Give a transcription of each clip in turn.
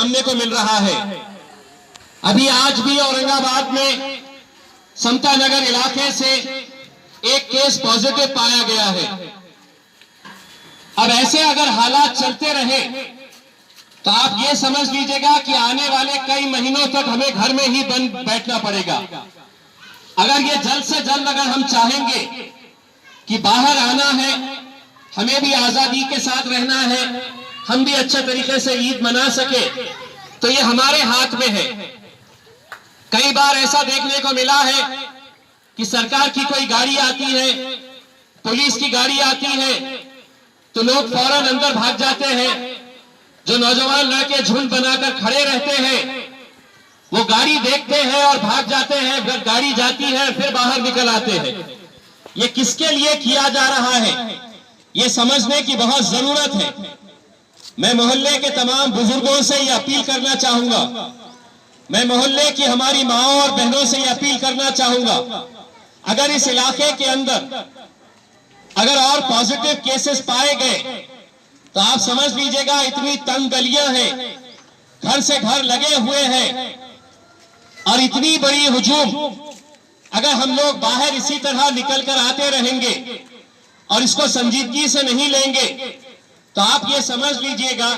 सामने को मिल रहा है। अभी आज भी औरंगाबाद में समता नगर इलाके से एक केस पॉजिटिव पाया गया है। अब ऐसे अगर हालात चलते रहे तो आप ये समझ लीजिएगा कि आने वाले कई महीनों तक हमें घर में ही बंद बैठना पड़ेगा। अगर ये जल्द से जल्द अगर हम चाहेंगे कि बाहर आना है, हमें भी आजादी के साथ रहना है, हम भी अच्छे तरीके से ईद मना सके, तो ये हमारे हाथ में है। कई बार ऐसा देखने को मिला है कि सरकार की कोई गाड़ी आती है, पुलिस की गाड़ी आती है, तो लोग फौरन अंदर भाग जाते हैं। जो नौजवान लड़के झुंड बनाकर खड़े रहते हैं वो गाड़ी देखते हैं और भाग जाते हैं, फिर गाड़ी जाती है फिर बाहर निकल आते हैं। ये किसके लिए किया जा रहा है ये समझने की बहुत जरूरत है। मैं मोहल्ले के तमाम बुजुर्गों से ये अपील करना चाहूंगा, मैं मोहल्ले की हमारी माओं और बहनों से ये अपील करना चाहूंगा, अगर इस इलाके के अंदर अगर और पॉजिटिव केसेस पाए गए तो आप समझ लीजिएगा इतनी तंग गलियां हैं, घर से घर लगे हुए हैं, और इतनी बड़ी हुजूम अगर हम लोग बाहर इसी तरह निकल कर आते रहेंगे और इसको संजीदगी से नहीं लेंगे तो आप ये समझ लीजिएगा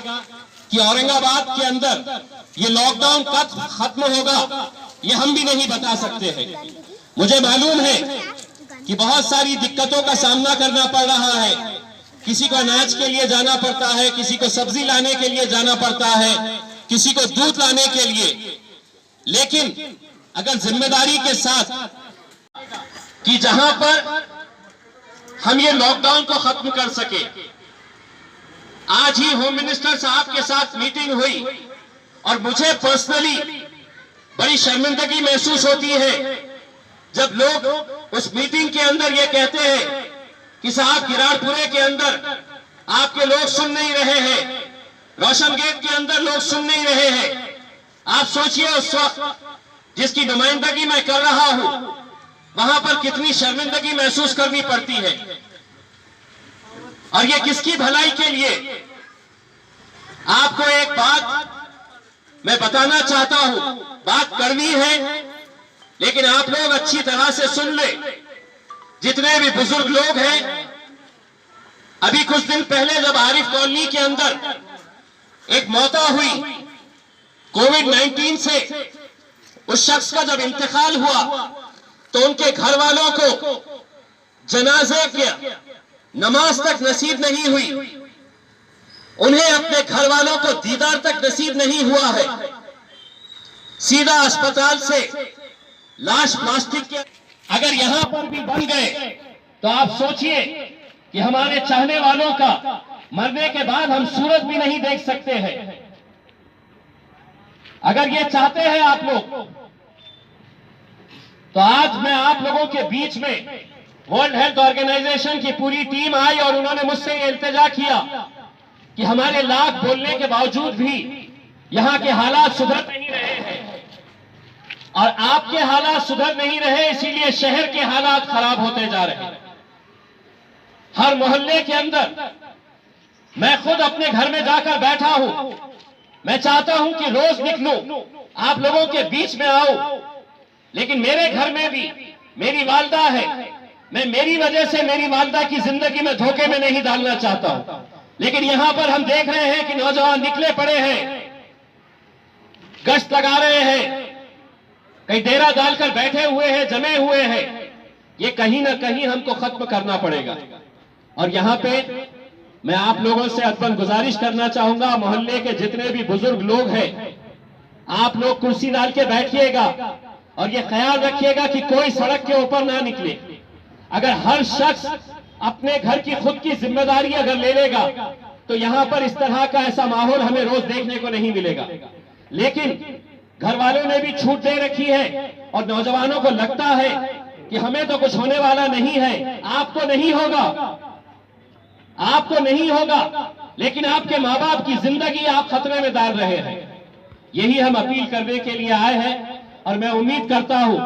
कि औरंगाबाद के अंदर ये लॉकडाउन कब खत्म होगा ये हम भी नहीं बता सकते हैं। मुझे मालूम है कि बहुत सारी दिक्कतों का सामना करना पड़ रहा है, किसी को अनाज के लिए जाना पड़ता है, किसी को सब्जी लाने के लिए जाना पड़ता है, किसी को दूध लाने के लिए, लेकिन अगर जिम्मेदारी के साथ कि जहां पर हम ये लॉकडाउन को खत्म कर सके। आज ही होम मिनिस्टर साहब के साथ मीटिंग हुई और मुझे पर्सनली बड़ी शर्मिंदगी महसूस होती है जब लोग उस मीटिंग के अंदर ये कहते हैं कि साहब किराड़पुरे के अंदर आपके लोग सुन नहीं रहे हैं, रोशन गेट के अंदर लोग सुन नहीं रहे हैं। आप सोचिए उस वक्त जिसकी नुमाइंदगी मैं कर रहा हूं वहां पर कितनी शर्मिंदगी महसूस करनी पड़ती है, और ये किसकी भलाई के लिए। आपको एक बात मैं बताना चाहता हूं, बात करनी है लेकिन आप लोग अच्छी तरह से सुन ले। जितने भी बुजुर्ग लोग हैं, अभी कुछ दिन पहले जब आरिफ कॉलोनी के अंदर एक मौत हुई कोविड-19 से, उस शख्स का जब इंतकाल हुआ तो उनके घर वालों को जनाजे की नमाज तक नसीब नहीं हुई, उन्हें अपने घर वालों को दीदार तक नसीब नहीं हुआ है। सीधा अस्पताल से लाश प्लास्टिक के अगर यहां पर भी बन गए तो आप सोचिए कि हमारे चाहने वालों का मरने के बाद हम सूरज भी नहीं देख सकते हैं। अगर ये चाहते हैं आप लोग तो आज मैं आप लोगों के बीच में वर्ल्ड हेल्थ ऑर्गेनाइजेशन की पूरी टीम आई और उन्होंने मुझसे ये इल्तिजा किया कि हमारे लाख बोलने के बावजूद भी यहां के हालात सुधर नहीं रहे हैं, और आपके हालात सुधर नहीं रहे इसीलिए शहर के हालात खराब होते जा रहे हैं। हर मोहल्ले के अंदर मैं खुद अपने घर में जाकर बैठा हूं, मैं चाहता हूं कि रोज निकलूं, आप लोगों के बीच में आऊं, लेकिन मेरे घर में भी मेरी वालदा है, मैं मेरी वजह से मेरी वालदा की जिंदगी में धोखे में नहीं डालना चाहता हूं। लेकिन यहां पर हम देख रहे हैं कि नौजवान निकले पड़े हैं, गश्त लगा रहे हैं, कहीं डेरा डालकर बैठे हुए हैं, जमे हुए हैं। ये कहीं ना कहीं हमको खत्म करना पड़ेगा। और यहां पे मैं आप लोगों से अदबन गुजारिश करना चाहूंगा, मोहल्ले के जितने भी बुजुर्ग लोग हैं, आप लोग कुर्सी डाल के बैठिएगा और ये ख्याल रखिएगा कि कोई सड़क के ऊपर ना निकले। अगर हर शख्स अपने घर की खुद की जिम्मेदारी अगर ले लेगा तो यहां पर इस तरह का ऐसा माहौल हमें रोज देखने को नहीं मिलेगा। लेकिन घर वालों ने भी छूट दे रखी है और नौजवानों को लगता है कि हमें तो कुछ होने वाला नहीं है। आपको नहीं होगा, आपको नहीं होगा, लेकिन आपके माँ बाप की जिंदगी आप खतरे में डाल रहे हैं। यही हम अपील करने के लिए आए हैं और मैं उम्मीद करता हूं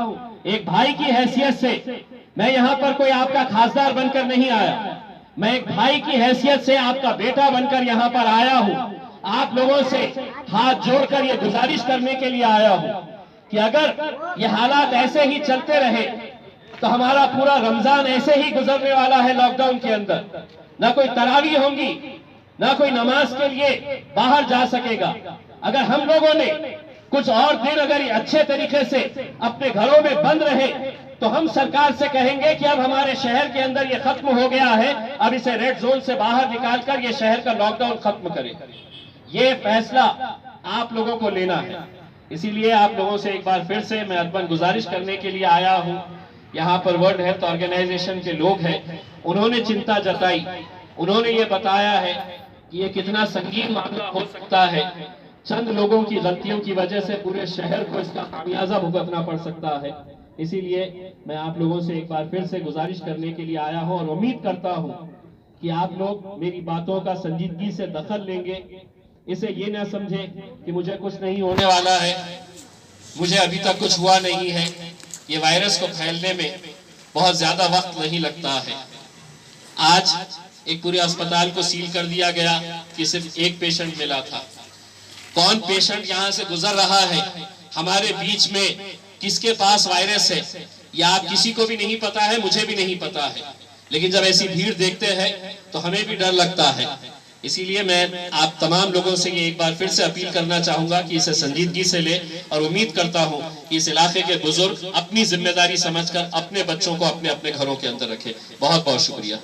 एक भाई की हैसियत से, मैं यहां पर कोई आपका खासदार बनकर नहीं आया, मैं एक भाई की हैसियत से आपका बेटा बनकर यहां पर आया हूं। आप लोगों से हाथ जोड़कर ये गुजारिश करने के लिए आया हूं कि अगर ये हालात ऐसे ही चलते रहे तो हमारा पूरा रमजान ऐसे ही गुजरने वाला है लॉकडाउन के अंदर। ना कोई तरावी होंगी, ना कोई नमाज के लिए बाहर जा सकेगा। अगर हम लोगों ने कुछ और दिन अगर ये अच्छे तरीके से अपने घरों में बंद रहे तो हम सरकार से कहेंगे कि अब हमारे शहर के अंदर ये खत्म हो गया है, अब इसे रेड जोन से बाहर निकालकर ये शहर का लॉकडाउन खत्म करें। ये फैसला आप लोगों को लेना है। इसीलिए आप लोगों से एक बार फिर से मैं अदबन गुजारिश करने के लिए आया हूं। यहाँ पर वर्ल्ड हेल्थ ऑर्गेनाइजेशन के लोग हैं, उन्होंने चिंता जताई, उन्होंने ये बताया है कि ये कितना संगीन मामला हो सकता है। चंद लोगों की गलतियों की वजह से पूरे शहर को इसका खामियाजा भुगतना पड़ सकता है। इसीलिए मैं आप लोगों से एक बार फिर से गुजारिश करने के लिए आया हूं और उम्मीद करता हूं कि आप लोग मेरी बातों का संजीदगी से दखल लेंगे। इसे ये ना समझे कि मुझे कुछ नहीं होने वाला है, मुझे अभी तक कुछ हुआ नहीं है। ये वायरस को फैलने में बहुत ज्यादा वक्त नहीं लगता है। आज एक पूरे अस्पताल को सील कर दिया गया कि सिर्फ एक पेशेंट मिला था। कौन पेशेंट यहाँ से गुजर रहा है, हमारे बीच में किसके पास वायरस है, या आप किसी को भी नहीं पता है, मुझे भी नहीं पता है। लेकिन जब ऐसी भीड़ देखते हैं तो हमें भी डर लगता है। इसीलिए मैं आप तमाम लोगों से ये एक बार फिर से अपील करना चाहूंगा कि इसे संजीदगी से ले, और उम्मीद करता हूं कि इस इलाके के बुजुर्ग अपनी जिम्मेदारी समझकर अपने बच्चों को अपने अपने घरों के अंदर रखें। बहुत बहुत शुक्रिया।